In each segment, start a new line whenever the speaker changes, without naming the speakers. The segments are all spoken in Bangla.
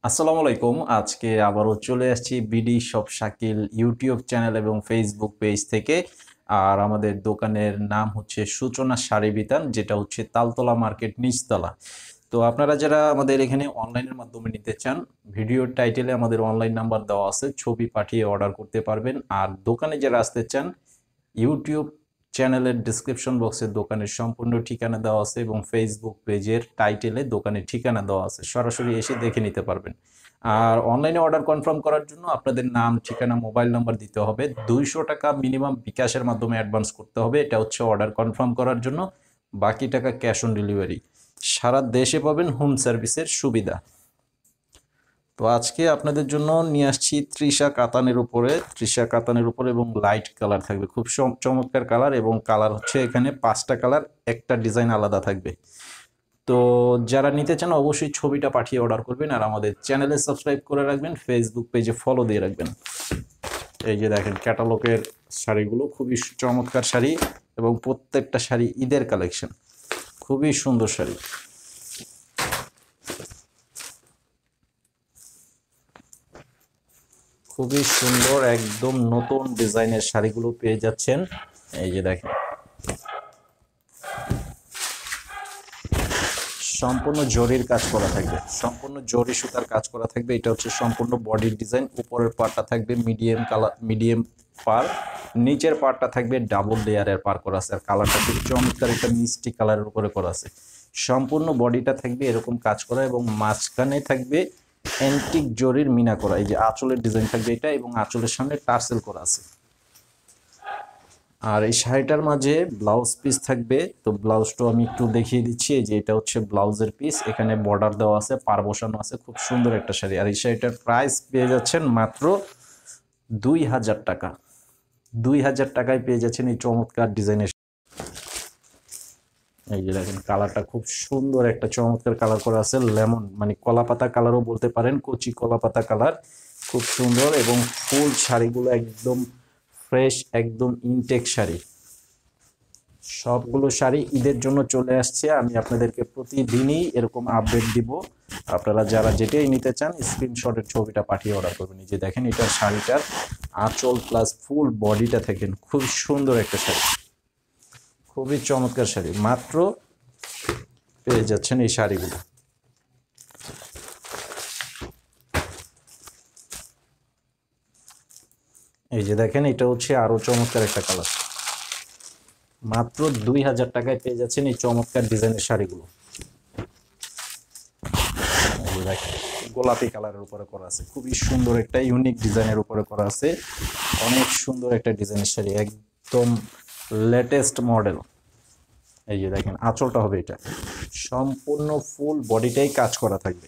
আসসালামু আলাইকুম। আজকে আবারও চলে আসছি BD shop Shakil YouTube channel এবং ফেসবুক পেজ থেকে। আর আমাদের দোকানের নাম হচ্ছে সূচনা শাড়ি বিতান, যেটা হচ্ছে তালতলা মার্কেট নিচতলা। তো আপনারা যারা আমাদের এখানে অনলাইনের মাধ্যমে নিতে চান, ভিডিওর টাইটেলে আমাদের অনলাইন নাম্বার দেওয়া আছে, ছবি পাঠিয়ে অর্ডার করতে পারবেন। আর দোকানে যারা আসতে চান, ইউটিউব চ্যানেলের ডিসক্রিপশন বক্সে দোকানের সম্পূর্ণ ঠিকানা দেওয়া আছে এবং ফেসবুক পেজের টাইটেলে দোকানের ঠিকানা দেওয়া আছে, সরাসরি এসে দেখে নিতে পারবেন। আর অনলাইনে অর্ডার কনফার্ম করার জন্য আপনাদের নাম, ঠিকানা, মোবাইল নাম্বার দিতে হবে। 200 টাকা মিনিমাম বিকাশের মাধ্যমে অ্যাডভান্স করতে হবে, এটা হচ্ছে অর্ডার কনফার্ম করার জন্য। বাকি টাকা ক্যাশ অন ডেলিভারি। সারা দেশে পাবেন হোম সার্ভিসের সুবিধা। তো আজকে আপনাদের জন্য নিয়ে আসছি তৃষা কাতানের উপরে এবং লাইট কালার থাকবে, খুব চমৎকার কালার। এবং কালার হচ্ছে এখানে 5টা কালার, একটা ডিজাইন আলাদা থাকবে। তো যারা নিতে চান অবশ্যই ছবিটা পাঠিয়ে অর্ডার করবেন, আর আমাদের চ্যানেলে সাবস্ক্রাইব করে রাখবেন, ফেসবুক পেজে ফলো দিয়ে রাখবেন। এই যে দেখেন ক্যাটালগের শাড়িগুলো, খুবই চমৎকার শাড়ি এবং প্রত্যেকটা শাড়ি ঈদের কালেকশন, খুবই সুন্দর শাড়ি। খুবই সুন্দর একদম নতুন ডিজাইনের শাড়িগুলো পেয়ে যাচ্ছেন। এই যে দেখেন সম্পূর্ণ জরির কাজ করা থাকবে, সম্পূর্ণ জরি সুতার কাজ করা থাকবে। এটা হচ্ছে সম্পূর্ণ বডির ডিজাইন। উপরের পার্টটা থাকবে মিডিয়াম পার, নিচের পার্টটা থাকবে ডাবল লেয়ারের পার করা আছে। আর কালারটা খুব চমৎকার একটা মিষ্টি কালারের উপরে করা আছে। সম্পূর্ণ বডিটা থাকবে এরকম কাজ করা এবং মাঝখানে থাকবে অ্যান্টিক জরির মিনা করা। এই যে আঁচলের ডিজাইন থাকবে এটা, এবং আঁচলের সামনে টার্সেল করা আছে। আর এই শাড়িটার মাঝে ব্লাউজ পিস থাকবে। তো ব্লাউজটাও আমি একটু দেখিয়ে দিচ্ছি। এই যে এটা হচ্ছে ব্লাউজের পিস, এখানে বর্ডার দেওয়া আছে, পার বসানো আছে, খুব সুন্দর একটা শাড়ি। আর এই শাড়িটার প্রাইস পেয়ে যাচ্ছেন মাত্র 2000 টাকা। 2000 টাকায় পেয়ে যাচ্ছেন এই চমৎকার ডিজাইনের। এই যে দেখেন কালারটা খুব সুন্দর একটা চমৎকার কালার করা আছে, লেমন মানে কলাপাতা কালারও বলতে পারেন, কচি কলাপাতা কালার, খুব সুন্দর। এবং ফুল শাড়িগুলো একদম ফ্রেশ, একদম ইনটেক শাড়ি। সবগুলো শাড়ি ঈদের জন্য চলে আসছে। আমি আপনাদেরকে প্রতিদিনই এরকম আপডেট দিব। আপনারা যারা যেটাই নিতে চান স্ক্রিনশটের ছবিটা পাঠিয়ে অর্ডার করবেন। এই যে দেখেন এটার শাড়িটার আঁচল প্লাস ফুল বডিটা থাকেন, খুব সুন্দর একটা শাড়ি, খুবই চমৎকার শাড়ি। মাত্র পেয়ে যাচ্ছেন এই শাড়িগুলো। এই যে দেখেন এটা হচ্ছে আরো চমৎকার একটা কালার। মাত্র 2000 টাকায় পেয়ে যাচ্ছেন এই চমৎকার ডিজাইনের শাড়িগুলো। গোলাপি কালারের উপরে করা আছে, খুবই সুন্দর একটা ইউনিক ডিজাইনের উপরে করা আছে। অনেক সুন্দর একটা ডিজাইনের শাড়ি, একদম লেটেস্ট মডেল। এই যে দেখেন আঁচলটা হবে এটা, সম্পূর্ণ ফুল বডিটাই কাজ করা থাকবে।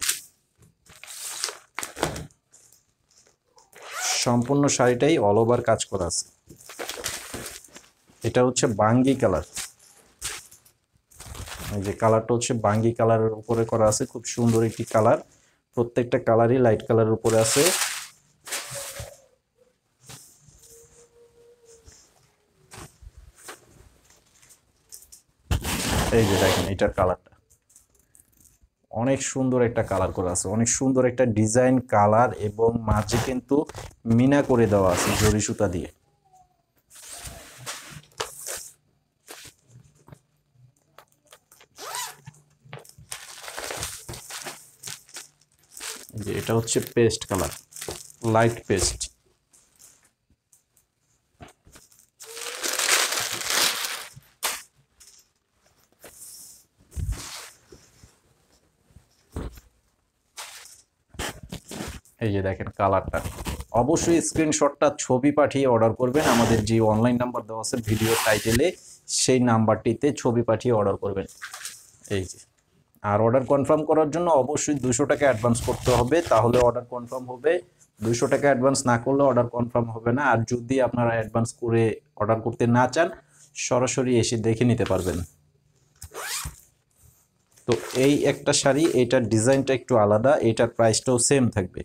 সম্পূর্ণ শাড়িটাই অল ওভার কাজ করা আছে। এটা হচ্ছে বাঙ্গি কালার। এই যে কালারটা হচ্ছে বাঙ্গি কালারের উপরে করা আছে, খুব সুন্দর একটি কালার। প্রত্যেকটা কালারই লাইট কালারের উপরে আছে। এই যে দেখেন এটার কালারটা অনেক সুন্দর একটা কালার করা আছে, অনেক সুন্দর একটা ডিজাইন কালার, এবং মাঝে কিন্তু মিনা করে দেওয়া আছে জরি সুতা দিয়ে। যে এটা হচ্ছে পেস্ট কালার, লাইট পেস্ট। এই যে দেখেন কালারটা। অবশ্যই স্ক্রিনশটটা ছবি পাঠিয়ে অর্ডার করবেন। আমাদের যে অনলাইন নাম্বার দেওয়া আছে ভিডিও টাইটেলে, সেই নাম্বারটিতে ছবি পাঠিয়ে অর্ডার করবেন। এই যে, আর অর্ডার কনফার্ম করার জন্য অবশ্যই 200 টাকা অ্যাডভান্স করতে হবে, তাহলে অর্ডার কনফার্ম হবে। 200 টাকা অ্যাডভান্স না করলে অর্ডার কনফার্ম হবে না। আর যদি আপনারা অ্যাডভান্স করে অর্ডার করতে না চান, সরাসরি এসে দেখে নিতে পারবেন। তো এই একটা শাড়ি, এটার ডিজাইনটা একটু আলাদা, এটার প্রাইসটাও সেম থাকবে।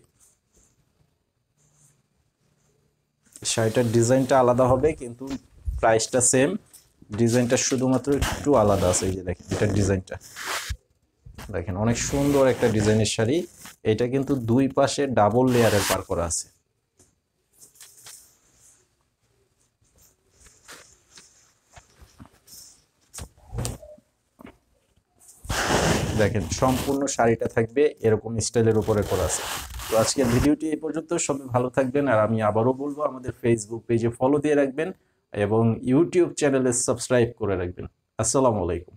শাড়িটার ডিজাইনটা আলাদা হবে কিন্তু প্রাইসটা সেম। ডিজাইনটা শুধুমাত্র একটু আলাদা আছে। এই যে দেখেন এটার ডিজাইনটা দেখেন, অনেক সুন্দর একটা ডিজাইনের শাড়ি। এটা কিন্তু দুই পাশে ডাবল লেয়ারের পার করা আছে। দেখেন সম্পূর্ণ শাড়িটা থাকবে এরকম স্টাইলের উপরে করা আছে। তো আজকের ভিডিওটি এই পর্যন্ত। সবাই ভালো থাকবেন, আর আমি আবারও বলবো আমাদের ফেসবুক পেজে ফলো দিয়ে রাখবেন এবং ইউটিউব চ্যানেলে সাবস্ক্রাইব করে রাখবেন। আসসালামু আলাইকুম।